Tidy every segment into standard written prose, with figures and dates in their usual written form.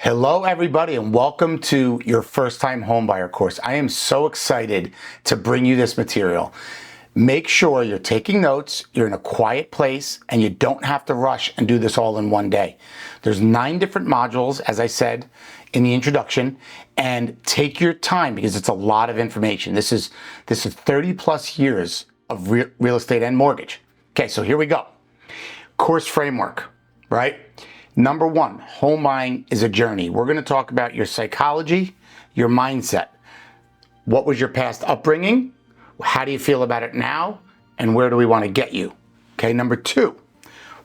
Hello everybody and welcome to your first time homebuyer course. I am so excited to bring you this material. Make sure you're taking notes, you're in a quiet place, and you don't have to rush and do this all in one day. There's 9 different modules, as I said in the introduction, and take your time because it's a lot of information. This is 30 plus years of real estate and mortgage. Okay, so here we go. Course framework, right? Number 1, home buying is a journey. We're going to talk about your psychology, your mindset. What was your past upbringing? How do you feel about it now? And where do we want to get you? Okay, number 2,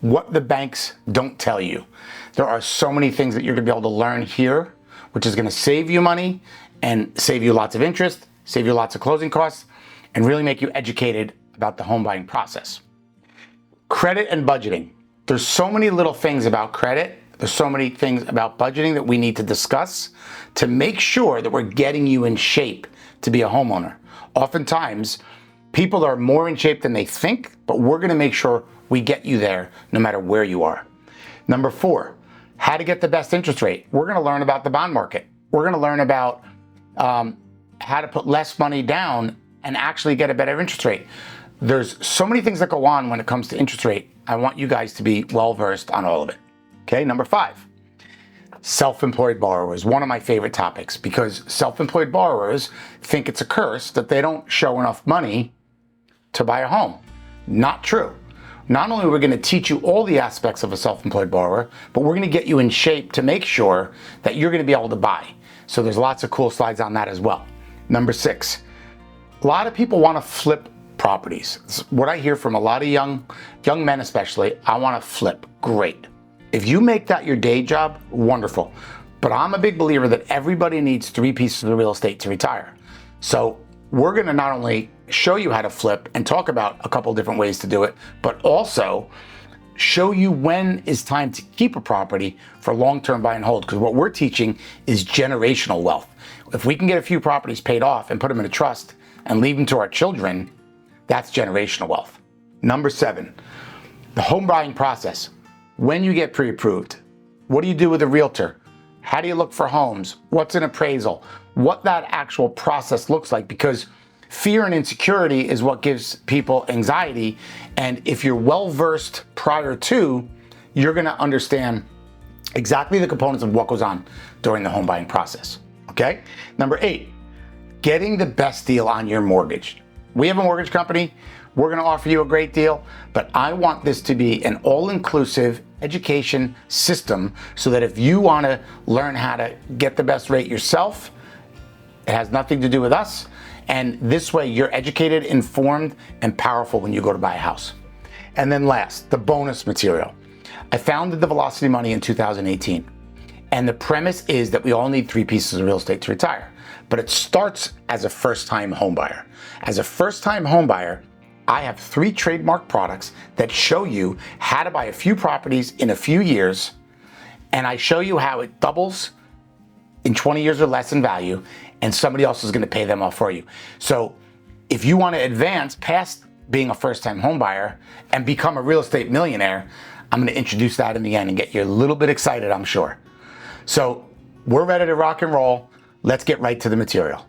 what the banks don't tell you. There are so many things that you're going to be able to learn here, which is going to save you money and save you lots of interest, save you lots of closing costs, and really make you educated about the home buying process. Credit and budgeting. There's so many little things about credit. There's so many things about budgeting that we need to discuss to make sure that we're getting you in shape to be a homeowner. Oftentimes, people are more in shape than they think, but we're going to make sure we get you there no matter where you are. Number 4, how to get the best interest rate. We're going to learn about the bond market. We're going to learn about how to put less money down and actually get a better interest rate. There's so many things that go on when it comes to interest rate. I want you guys to be well versed on all of it. Okay, number 5, self-employed borrowers. One of my favorite topics because self-employed borrowers think it's a curse that they don't show enough money to buy a home. Not true. Not only are we going to teach you all the aspects of a self-employed borrower, but we're going to get you in shape to make sure that you're going to be able to buy. So there's lots of cool slides on that as well. Number 6, a lot of people want to flip properties. It's what I hear from a lot of young men especially. I want to flip. Great. If you make that your day job, wonderful. But I'm a big believer that everybody needs 3 pieces of real estate to retire. So we're going to not only show you how to flip and talk about a couple different ways to do it, but also show you when is time to keep a property for long-term buy and hold. Because what we're teaching is generational wealth. If we can get a few properties paid off and put them in a trust and leave them to our children, that's generational wealth. Number 7, the home buying process. When you get pre-approved, what do you do with a realtor? How do you look for homes? What's an appraisal? What that actual process looks like, because fear and insecurity is what gives people anxiety. And if you're well versed prior to, you're going to understand exactly the components of what goes on during the home buying process. Okay? Number 8, getting the best deal on your mortgage. We have a mortgage company. We're going to offer you a great deal, but I want this to be an all-inclusive education system so that if you want to learn how to get the best rate yourself, it has nothing to do with us. And this way you're educated, informed, and powerful when you go to buy a house. And then last, the bonus material. I founded the Velocity Money in 2018. And the premise is that we all need 3 pieces of real estate to retire. But it starts as a first-time homebuyer. As a first-time homebuyer, I have 3 trademark products that show you how to buy a few properties in a few years, and I show you how it doubles in 20 years or less in value, and somebody else is going to pay them off for you. So if you want to advance past being a first-time homebuyer and become a real estate millionaire, I'm going to introduce that in the end and get you a little bit excited, I'm sure. So we're ready to rock and roll. Let's get right to the material.